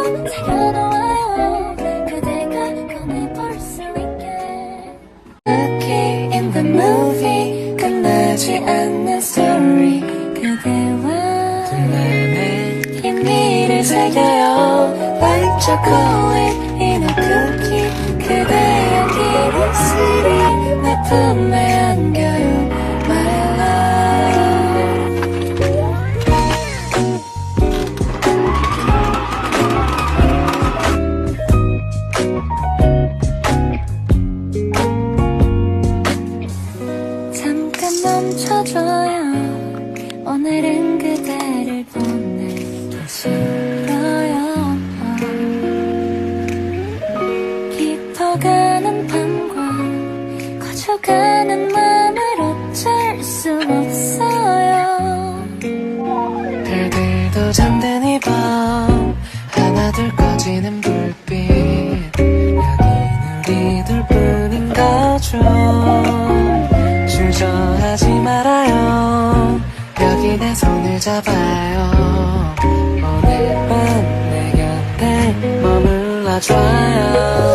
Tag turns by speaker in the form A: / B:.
A: 새겨놓아요. 그대가 꺼내볼 수 있게. Lucky in the movie 끝나지 않는 story. 그대와 둘만의 비밀을 새겨요. Like chocolate in a cookie. 그대의 기름슬이 내 품에 안겨요. My 멈춰줘요. 오늘은 그대를 보내기 싫어요. 깊어가는 밤과 커져가는 맘을 어쩔 수 없어요.
B: 별들도 잠든 이 밤 하나둘 꺼지는 불빛 여긴 우리 둘뿐인 거죠. 주저하지 말아요. 여기 내 손을 잡아요. 오늘 밤 내 곁에 머물러줘요.